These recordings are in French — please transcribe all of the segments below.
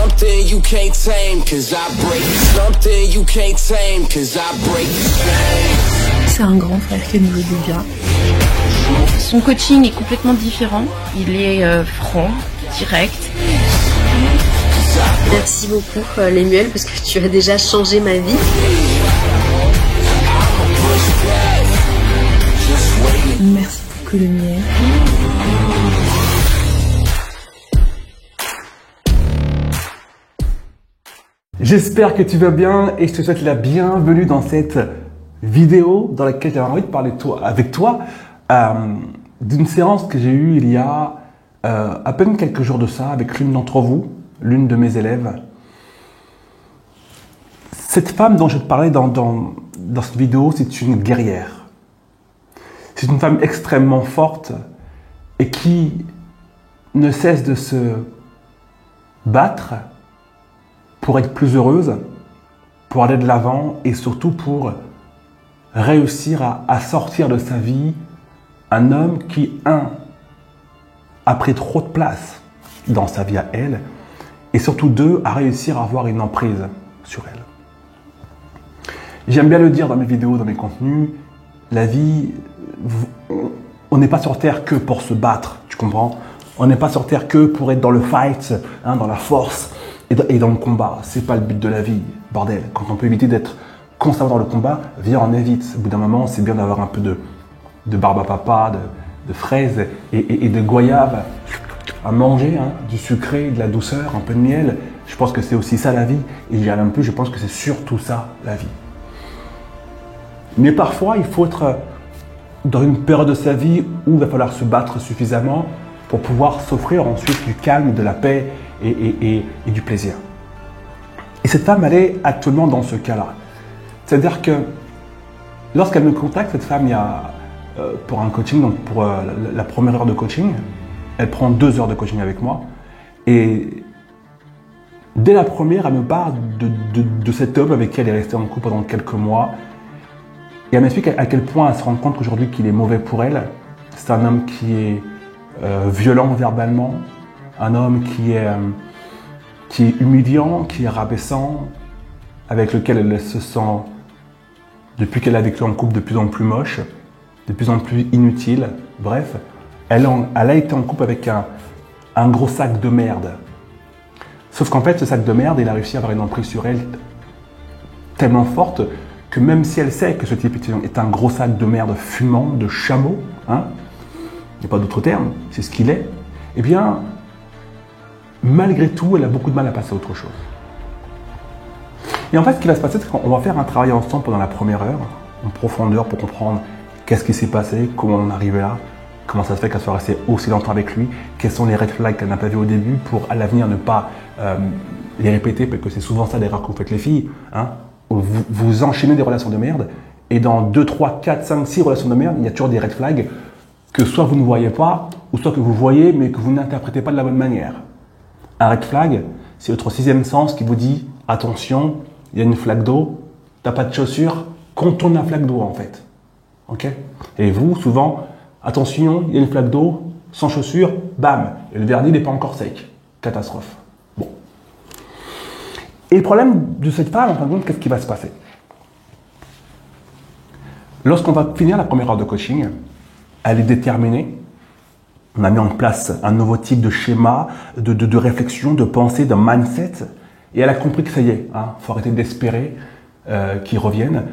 Something you can't tame, cause I break. Something you can't tame, cause I break. C'est un grand frère qui nous veut du bien. Son coaching est complètement différent. Il est franc, direct. Merci beaucoup Lemuel parce que tu as déjà changé ma vie. Merci beaucoup Lemuel. J'espère que tu vas bien et je te souhaite la bienvenue dans cette vidéo dans laquelle j'avais envie de parler avec toi d'une séance que j'ai eue il y a à peine quelques jours de ça avec l'une d'entre vous, l'une de mes élèves. Cette femme dont je te parlais dans cette vidéo, c'est une guerrière. C'est une femme extrêmement forte et qui ne cesse de se battre pour être plus heureuse, pour aller de l'avant et surtout pour réussir à sortir de sa vie un homme qui, a pris trop de place dans sa vie à elle et surtout deux, a réussi à avoir une emprise sur elle. J'aime bien le dire dans mes vidéos, dans mes contenus, la vie, on n'est pas sur Terre que pour se battre, tu comprends? On n'est pas sur Terre que pour être dans le fight, dans la force et dans le combat. C'est pas le but de la vie, bordel. Quand on peut éviter d'être constamment dans le combat, viens, on évite. Au bout d'un moment, c'est bien d'avoir un peu de barbe à papa, de fraises et de goyave à manger, du sucré, de la douceur, un peu de miel. Je pense que c'est aussi ça la vie. Et j'y allais un peu, je pense que c'est surtout ça la vie. Mais parfois, il faut être dans une période de sa vie où il va falloir se battre suffisamment pour pouvoir s'offrir ensuite du calme, de la paix et du plaisir. Et cette femme, elle est actuellement dans ce cas-là. C'est-à-dire que lorsqu'elle me contacte, cette femme, il y a, pour un coaching, donc pour la première heure de coaching, elle prend 2 heures de coaching avec moi. Et dès la première, elle me parle de cet homme avec qui elle est restée en couple pendant quelques mois. Et elle m'explique à quel point elle se rend compte qu'aujourd'hui qu'il est mauvais pour elle. C'est un homme qui est violent verbalement, un homme qui est humiliant, qui est rabaissant, avec lequel elle se sent, depuis qu'elle a vécu en couple, de plus en plus moche, de plus en plus inutile. Bref, elle a été en couple avec un gros sac de merde. Sauf qu'en fait, ce sac de merde, il a réussi à avoir une emprise sur elle tellement forte que même si elle sait que ce type est un gros sac de merde fumant, de chameau, il n'y a pas d'autre terme, c'est ce qu'il est, eh bien, malgré tout, elle a beaucoup de mal à passer à autre chose. Et en fait, ce qui va se passer, c'est qu'on va faire un travail ensemble pendant la première heure, en profondeur, pour comprendre qu'est-ce qui s'est passé, comment on est arrivé là, comment ça se fait qu'elle soit restée aussi longtemps avec lui, quels sont les red flags qu'elle n'a pas vus au début, pour à l'avenir ne pas les répéter, parce que c'est souvent ça l'erreur que vous faites les filles. Vous enchaînez des relations de merde, et dans 2, 3, 4, 5, 6 relations de merde, il y a toujours des red flags que soit vous ne voyez pas, ou soit que vous voyez, mais que vous n'interprétez pas de la bonne manière. Un red flag, c'est votre 6e sens qui vous dit « Attention, il y a une flaque d'eau, t'as pas de chaussures, contourne la flaque d'eau en fait. » Ok? Et vous, souvent, « Attention, il y a une flaque d'eau, sans chaussures, bam, et le vernis n'est pas encore sec. » Catastrophe. Bon. Et le problème de cette femme, en fin de compte, qu'est-ce qui va se passer? Lorsqu'on va finir la première heure de coaching, elle est déterminée. On a mis en place un nouveau type de schéma, de réflexion, de pensée, de mindset. Et elle a compris que ça y est, faut arrêter d'espérer qu'ils reviennent.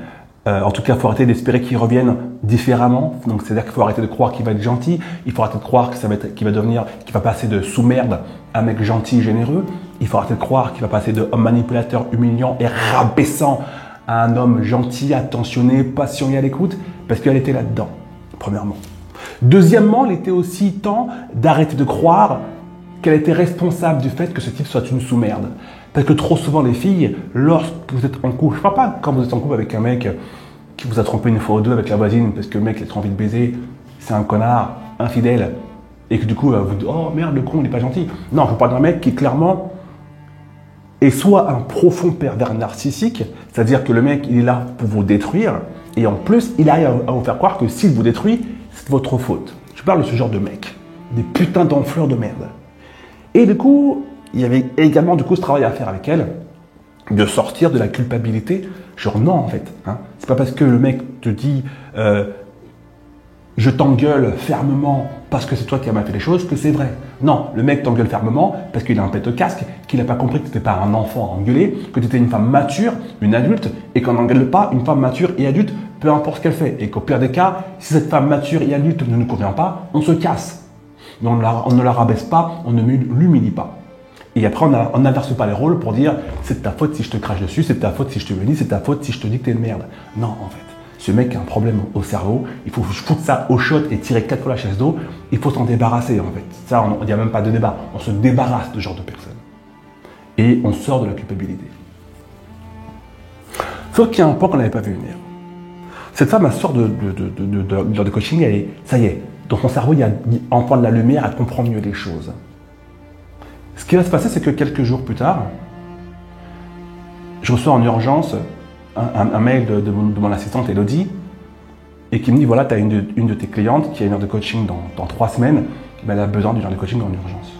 En tout cas, il faut arrêter d'espérer qu'ils reviennent différemment. Donc, c'est-à-dire qu'il faut arrêter de croire qu'il va être gentil. Il faut arrêter de croire qu'il va passer de sous-merde à un mec gentil, généreux. Il faut arrêter de croire qu'il va passer de homme manipulateur, humiliant et rabaissant à un homme gentil, attentionné, patient et à l'écoute. Parce qu'elle était là-dedans, premièrement. Deuxièmement, il était aussi temps d'arrêter de croire qu'elle était responsable du fait que ce type soit une sous-merde. Parce que trop souvent, les filles, lorsque vous êtes en couple, je ne parle pas quand vous êtes en couple avec un mec qui vous a trompé une fois ou deux avec la voisine parce que le mec il a trop envie de baiser, c'est un connard, infidèle, et que du coup, vous dites « Oh merde, le con, il n'est pas gentil ». Non, je parle d'un mec qui clairement est soit un profond pervers narcissique, c'est-à-dire que le mec, il est là pour vous détruire, et en plus, il arrive à vous faire croire que s'il vous détruit, c'est votre faute. Je parle de ce genre de mec, des putains d'enfleurs de merde. Et du coup, il y avait également du coup ce travail à faire avec elle, de sortir de la culpabilité. Genre non en fait. Hein. C'est pas parce que le mec te dit je t'engueule fermement parce que c'est toi qui as mal fait les choses que c'est vrai. Non, le mec t'engueule fermement parce qu'il a un pet au casque, qu'il n'a pas compris que tu n'étais pas un enfant à engueuler, que tu étais une femme mature, une adulte, et qu'on n'engueule pas une femme mature et adulte, peu importe ce qu'elle fait. Et qu'au pire des cas, si cette femme mature et adulte ne nous convient pas, on se casse. Mais on ne la rabaisse pas, on ne l'humilie pas. Et après, on n'inverse pas les rôles pour dire c'est de ta faute si je te crache dessus, c'est de ta faute si je te bénis, c'est de ta faute si je te dis que t'es une merde. Non, en fait. Ce mec a un problème au cerveau, il faut foutre ça au shot et tirer 4 fois la chaise d'eau, il faut s'en débarrasser en fait. Ça, il n'y a même pas de débat, on se débarrasse de ce genre de personnes. Et on sort de la culpabilité. Sauf qu'il y a un point qu'on n'avait pas vu venir. Cette femme, elle sort de coaching et ça y est, dans son cerveau, il y a un point de la lumière, elle comprend mieux les choses. Ce qui va se passer, c'est que quelques jours plus tard, je reçois en urgence un mail de mon assistante Elodie et qui me dit voilà, tu as une de tes clientes qui a une heure de coaching dans 3 semaines, mais elle a besoin d'une heure de coaching en urgence.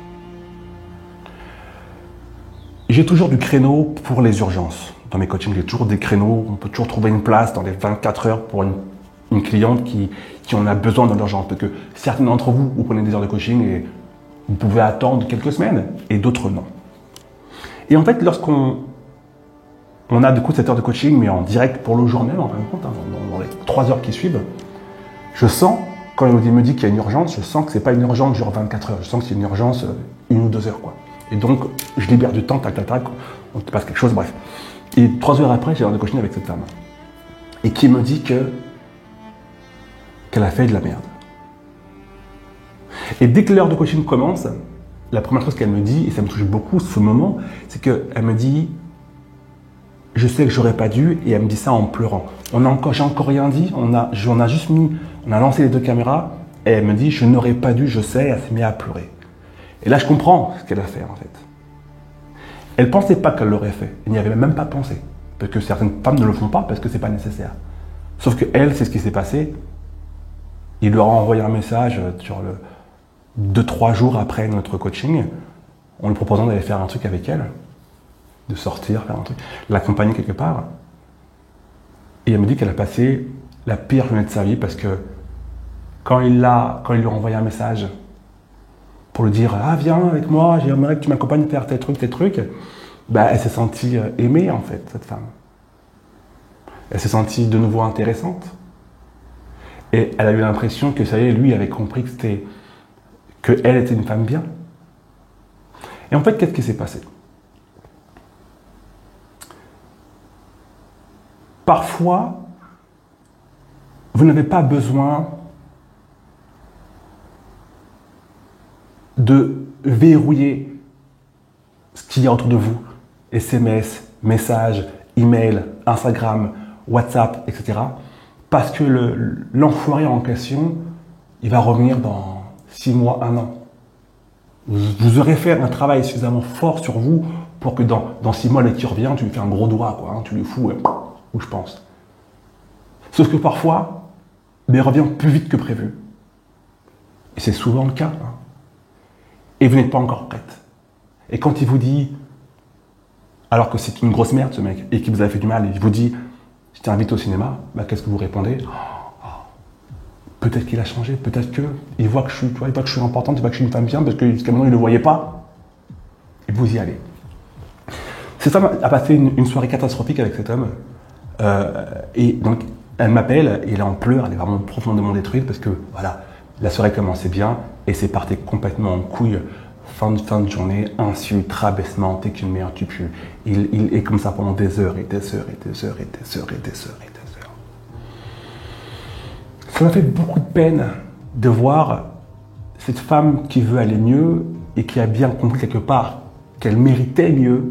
J'ai toujours du créneau pour les urgences. Dans mes coachings, j'ai toujours des créneaux, on peut toujours trouver une place dans les 24 heures pour une cliente qui en a besoin dans l'urgence. Parce que certains d'entre vous, vous prenez des heures de coaching et vous pouvez attendre quelques semaines et d'autres non. Et en fait, lorsqu'on a du coup cette heure de coaching, mais en direct pour le jour même, en fin de compte, hein, dans les 3 heures qui suivent, je sens, quand Elodie me dit qu'il y a une urgence, je sens que c'est pas une urgence genre 24 heures, je sens que c'est une urgence 1 ou 2 heures, quoi. Et donc, je libère du temps, tac, on te passe quelque chose, bref. Et 3 heures après, j'ai l'heure de coaching avec cette femme. Et qui me dit qu'elle a fait de la merde. Et dès que l'heure de coaching commence, la première chose qu'elle me dit, et ça me touche beaucoup ce moment, c'est qu'elle me dit je sais que j'aurais pas dû, et elle me dit ça en pleurant. J'ai encore rien dit, on a lancé les 2 caméras, et elle me dit je n'aurais pas dû, je sais, elle s'est mise à pleurer. Et là je comprends ce qu'elle a fait en fait. Elle pensait pas qu'elle l'aurait fait, elle n'y avait même pas pensé, parce que certaines femmes ne le font pas parce que c'est pas nécessaire. Sauf que elle, c'est ce qui s'est passé. Il leur a envoyé un message sur 2-3 jours après notre coaching, en lui proposant d'aller faire un truc avec elle, de sortir, faire un truc, l'accompagner quelque part. Et elle me dit qu'elle a passé la pire journée de sa vie parce que quand il lui a envoyé un message pour lui dire « Ah, viens avec moi, j'aimerais que tu m'accompagnes faire tel truc », bah, elle s'est sentie aimée en fait, cette femme. Elle s'est sentie de nouveau intéressante. Et elle a eu l'impression que ça y est, lui avait compris qu'elle était une femme bien. Et en fait, qu'est-ce qui s'est passé? Parfois, vous n'avez pas besoin de verrouiller ce qu'il y a autour de vous. SMS, messages, email, Instagram, WhatsApp, etc. Parce que l'enfoiré en question, il va revenir dans 6 mois, 1 an. Vous aurez fait un travail suffisamment fort sur vous pour que dans 6 mois, dès qu'il revient, tu lui fais un gros doigt, quoi, hein, tu lui fous où je pense. Sauf que parfois, il revient plus vite que prévu. Et c'est souvent le cas. Hein. Et vous n'êtes pas encore prête. Et quand il vous dit, alors que c'est une grosse merde ce mec, et qu'il vous a fait du mal, et il vous dit, je t'invite au cinéma, bah, qu'est-ce que vous répondez? Peut-être qu'il a changé, peut-être qu'il voit que je suis importante, il voit que je suis une femme bien, parce que jusqu'à maintenant il ne le voyait pas. Et vous y allez. Cette femme a passé une soirée catastrophique avec cet homme. Et donc, elle m'appelle, et là on pleure, elle est vraiment profondément détruite, parce que voilà, la soirée commençait bien, et c'est parti complètement en couille. Fin de journée, insultes, rabaissement, t'es qu'une merde, tu pues. Il est comme ça pendant des heures et des heures et des heures et des heures et des heures et des heures. Ça m'a fait beaucoup de peine de voir cette femme qui veut aller mieux et qui a bien compris quelque part qu'elle méritait mieux,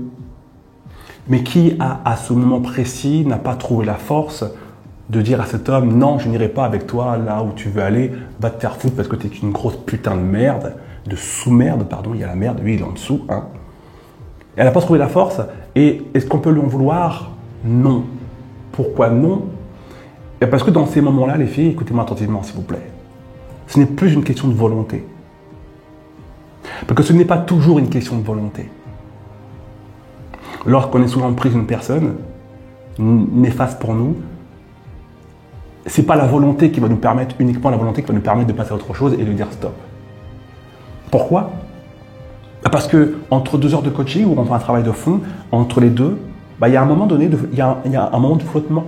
mais qui, à ce moment précis, n'a pas trouvé la force de dire à cet homme « Non, je n'irai pas avec toi là où tu veux aller, va te faire foutre parce que t'es qu'une grosse putain de merde. » de sous-merde, pardon, il y a la merde, lui il est en dessous. Hein. Elle n'a pas trouvé la force, et est-ce qu'on peut lui en vouloir? Non. Pourquoi non? Et parce que dans ces moments-là, les filles, écoutez-moi attentivement s'il vous plaît, ce n'est plus une question de volonté. Parce que ce n'est pas toujours une question de volonté. lorsqu'on est sous l'emprise d'une personne néfaste pour nous, c'est pas la volonté qui va nous permettre, uniquement la volonté qui va nous permettre de passer à autre chose et de dire stop. Pourquoi? Parce que entre 2 heures de coaching où on fait un travail de fond, entre les deux, il y a un moment donné, il y a un moment de flottement.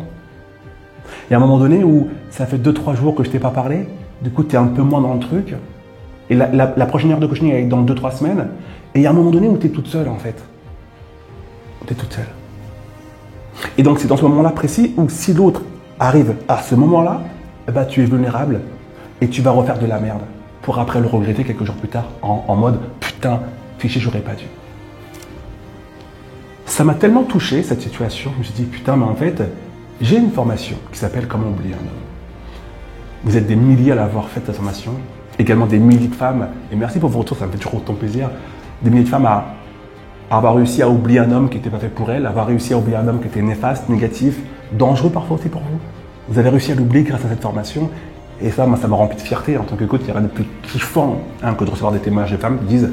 Il y a un moment donné où ça fait 2-3 jours que je t'ai pas parlé, du coup tu es un peu moins dans le truc, et la prochaine heure de coaching est dans 2-3 semaines, et il y a un moment donné où tu es toute seule en fait. Tu es toute seule. Et donc c'est dans ce moment-là précis où si l'autre arrive à ce moment-là, tu es vulnérable et tu vas refaire de la merde pour après le regretter quelques jours plus tard en mode putain, fiché, j'aurais pas dû. Ça m'a tellement touché cette situation, je me suis dit putain, mais en fait, j'ai une formation qui s'appelle Comment oublier un homme. Vous êtes des milliers à l'avoir faite cette formation, également des milliers de femmes, et merci pour vos retours, ça me fait toujours autant plaisir, des milliers de femmes à avoir réussi à oublier un homme qui n'était pas fait pour elle, avoir réussi à oublier un homme qui était néfaste, négatif, dangereux parfois aussi pour vous. Vous avez réussi à l'oublier grâce à cette formation. Et ça, moi, ça m'a rempli de fierté en tant que coach. Il n'y a rien de plus kiffant que de recevoir des témoignages de femmes qui disent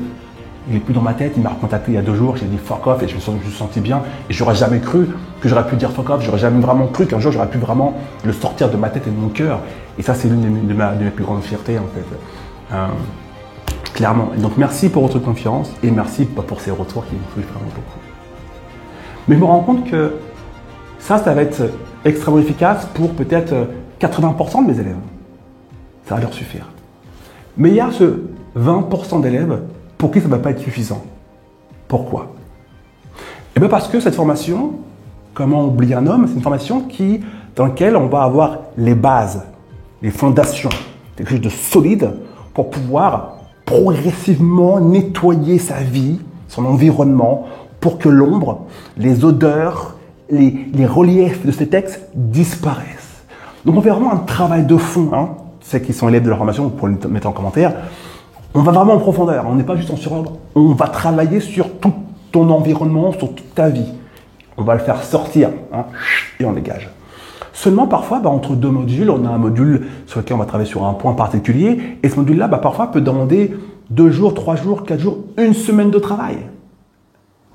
il n'est plus dans ma tête, il m'a recontacté il y a 2 jours, j'ai dit fuck off et je me suis senti bien. Et j'aurais jamais cru que j'aurais pu dire fuck off, j'aurais jamais vraiment cru qu'un jour j'aurais pu vraiment le sortir de ma tête et de mon cœur. Et ça, c'est l'une de mes plus grandes fiertés en fait. Clairement. Et donc merci pour votre confiance et merci pour ces retours qui me touchent vraiment beaucoup. Mais je me rends compte que ça va être extrêmement efficace pour peut-être 80% de mes élèves. Ça va leur suffire. Mais il y a ce 20% d'élèves pour qui ça ne va pas être suffisant. Pourquoi? Eh bien parce que cette formation, Comment oublier un homme, c'est une formation dans laquelle on va avoir les bases, les fondations, quelque chose de solide pour pouvoir progressivement nettoyer sa vie, son environnement, pour que l'ombre, les odeurs, les reliefs de ces textes disparaissent. Donc on fait vraiment un travail de fond. Ceux qui sont élèves de la formation, vous pourrez le mettre en commentaire. On va vraiment en profondeur, on n'est pas juste en surordre. On va travailler sur tout ton environnement, sur toute ta vie. On va le faire sortir et on dégage. Seulement parfois, entre 2 modules, on a un module sur lequel on va travailler sur un point particulier. Et ce module-là, parfois, peut demander 2 jours, 3 jours, 4 jours, 1 semaine de travail.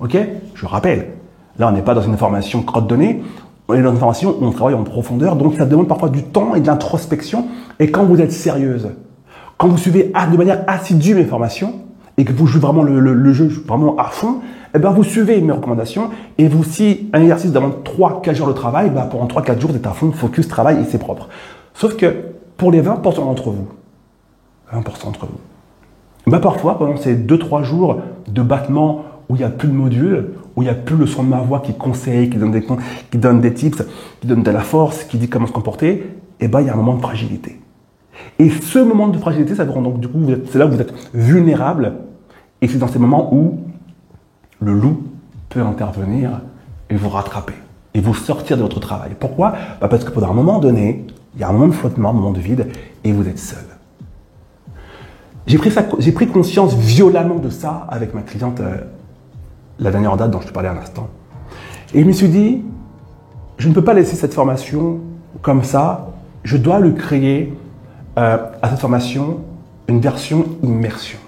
Ok? Je rappelle, là, on n'est pas dans une formation crotte de nez. On est dans une formation où on travaille en profondeur. Donc, ça demande parfois du temps et de l'introspection. Et quand vous êtes sérieuse, quand vous suivez de manière assidue mes formations et que vous jouez vraiment le jeu vraiment à fond, vous suivez mes recommandations et vous, si un exercice demande 3-4 jours de travail, pendant 3-4 jours, vous êtes à fond, focus, travail et c'est propre. Sauf que pour les 20% d'entre vous, parfois, pendant ces 2-3 jours de battement où il n'y a plus de module, où il n'y a plus le son de ma voix qui conseille, qui donne des tips, qui donne de la force, qui dit comment se comporter, il y a un moment de fragilité. Et ce moment de fragilité, ça vous rend donc, du coup, c'est là où vous êtes vulnérable. Et c'est dans ces moments où le loup peut intervenir et vous rattraper. Et vous sortir de votre travail. Pourquoi? Parce que pendant un moment donné, il y a un moment de flottement, un moment de vide, et vous êtes seul. J'ai pris conscience violemment de ça avec ma cliente, la dernière date dont je te parlais à l'instant. Et je me suis dit, je ne peux pas laisser cette formation comme ça, je dois lui créer à cette formation une version immersion.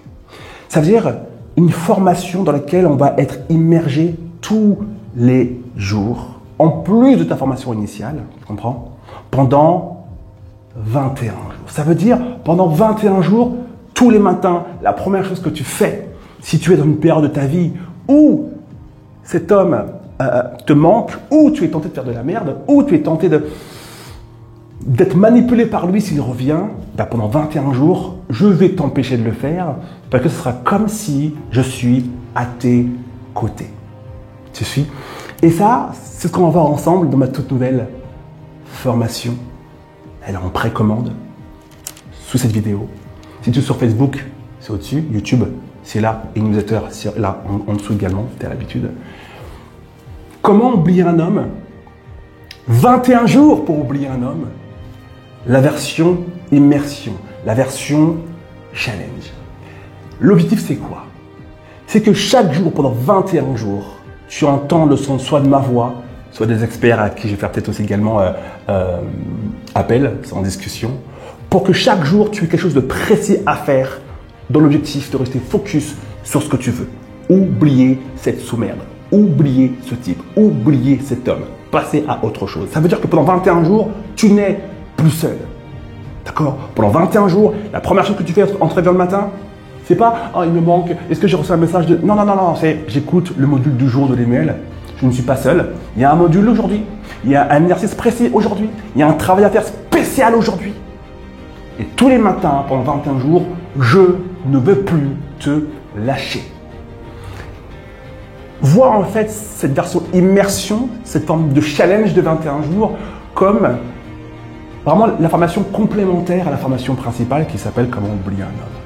Ça veut dire une formation dans laquelle on va être immergé tous les jours, en plus de ta formation initiale, tu comprends, pendant 21 jours. Ça veut dire pendant 21 jours, tous les matins, la première chose que tu fais, si tu es dans une période de ta vie où cet homme te manque, où tu es tenté de faire de la merde, où tu es tenté d'être manipulé par lui s'il revient, pendant 21 jours, je vais t'empêcher de le faire parce que ce sera comme si je suis à tes côtés. Tu suis? Et ça, c'est ce qu'on va voir ensemble dans ma toute nouvelle formation. Elle est en précommande sous cette vidéo. Si tu es sur Facebook, c'est au-dessus. YouTube, c'est là. Et newsletter, c'est là en dessous également. Tu as l'habitude. Comment oublier un homme? 21 jours pour oublier un homme. La version immersion, la version challenge. L'objectif, c'est quoi? C'est que chaque jour, pendant 21 jours, tu entends le son soit de ma voix, soit des experts à qui je vais faire peut-être aussi également appel, c'est en discussion, pour que chaque jour, tu aies quelque chose de précis à faire dans l'objectif de rester focus sur ce que tu veux. Oublier cette sous-merde. oubliez ce type, oubliez cet homme, passez à autre chose. Ça veut dire que pendant 21 jours, tu n'es plus seul. D'accord? Pendant 21 jours, la première chose que tu fais en te réveillant le matin, c'est pas « Oh, il me manque, est-ce que j'ai reçu un message de… » Non, non, non, non, c'est « J'écoute le module du jour de l'email, je ne suis pas seul, il y a un module aujourd'hui, il y a un exercice précis aujourd'hui, il y a un travail à faire spécial aujourd'hui. » Et tous les matins, pendant 21 jours, je ne veux plus te lâcher. Vois en fait cette version immersion, cette forme de challenge de 21 jours comme vraiment la formation complémentaire à la formation principale qui s'appelle Comment oublier un homme.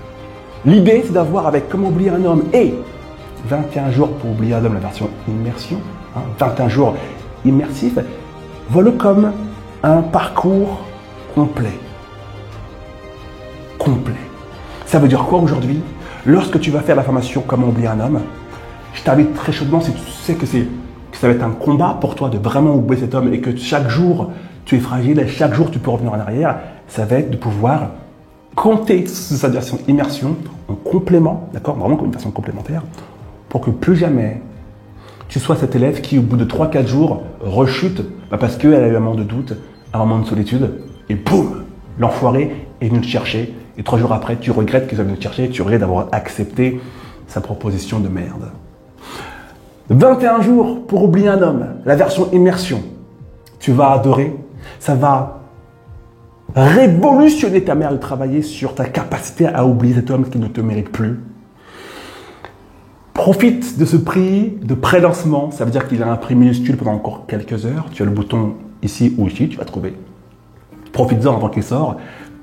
L'idée, c'est d'avoir avec Comment oublier un homme et 21 jours pour oublier un homme, la version immersion, 21 jours immersifs, vois-le comme un parcours complet. Complet. Ça veut dire quoi aujourd'hui? Lorsque tu vas faire la formation Comment oublier un homme, je t'invite très chaudement, si tu sais que ça va être un combat pour toi de vraiment oublier cet homme et que chaque jour tu es fragile et chaque jour tu peux revenir en arrière, ça va être de pouvoir compter sur cette version immersion en complément, d'accord, vraiment comme une version complémentaire, pour que plus jamais tu sois cet élève qui au bout de 3-4 jours rechute parce qu'elle a eu un moment de doute, un moment de solitude et boum, l'enfoiré est venu te chercher et 3 jours après tu regrettes qu'il soit venu te chercher et tu regrettes d'avoir accepté sa proposition de merde. 21 jours pour oublier un homme, la version immersion. Tu vas adorer, ça va révolutionner ta manière de travailler sur ta capacité à oublier cet homme qui ne te mérite plus. Profite de ce prix de pré-lancement, ça veut dire qu'il a un prix minuscule pendant encore quelques heures. Tu as le bouton ici ou ici, tu vas trouver. Profites-en avant qu'il sorte.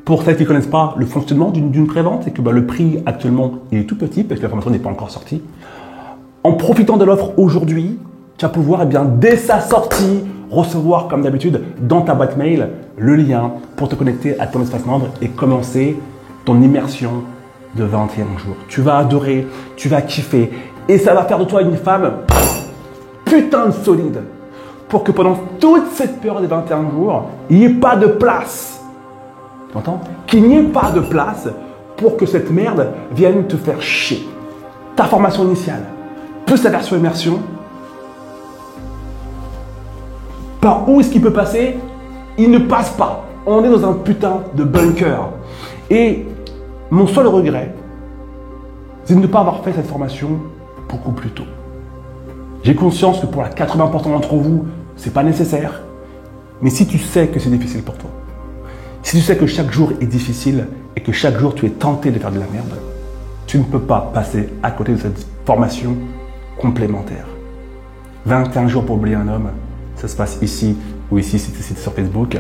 Pour celles qui ne connaissent pas le fonctionnement d'une pré-vente, c'est que le prix actuellement il est tout petit parce que la formation n'est pas encore sortie. En profitant de l'offre aujourd'hui, tu vas pouvoir dès sa sortie recevoir comme d'habitude dans ta boîte mail le lien pour te connecter à ton espace membre et commencer ton immersion de 21 jours. Tu vas adorer, tu vas kiffer et ça va faire de toi une femme putain de solide pour que pendant toute cette période de 21 jours, il n'y ait pas de place. Tu entends? Qu'il n'y ait pas de place pour que cette merde vienne te faire chier. Ta formation initiale, plus la version immersion, par où est-ce qu'il peut passer? Il ne passe pas. On est dans un putain de bunker. Et mon seul regret, c'est de ne pas avoir fait cette formation beaucoup plus tôt. J'ai conscience que pour la 80% d'entre vous, c'est pas nécessaire. Mais si tu sais que c'est difficile pour toi, si tu sais que chaque jour est difficile et que chaque jour tu es tenté de faire de la merde, tu ne peux pas passer à côté de cette formation complémentaire. 21 jours pour oublier un homme, ça se passe ici ou ici si tu es sur Facebook.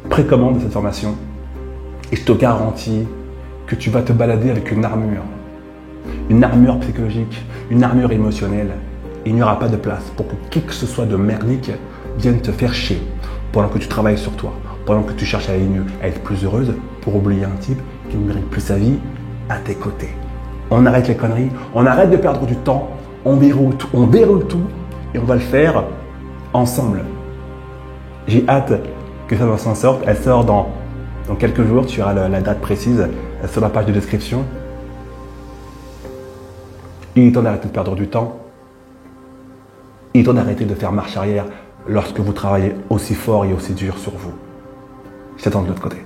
Précommande cette formation et je te garantis que tu vas te balader avec une armure psychologique, une armure émotionnelle. Il n'y aura pas de place pour que qui que ce soit de merdique vienne te faire chier pendant que tu travailles sur toi, pendant que tu cherches à aller mieux, à être plus heureuse pour oublier un type qui ne mérite plus sa vie à tes côtés. On arrête les conneries, on arrête de perdre du temps, on verrouille tout et on va le faire ensemble. J'ai hâte que ça s'en sorte. Elle sort dans quelques jours, tu auras la date précise sur la page de description. Il est temps d'arrêter de perdre du temps. Il est temps d'arrêter de faire marche arrière lorsque vous travaillez aussi fort et aussi dur sur vous. Je t'attends de l'autre côté.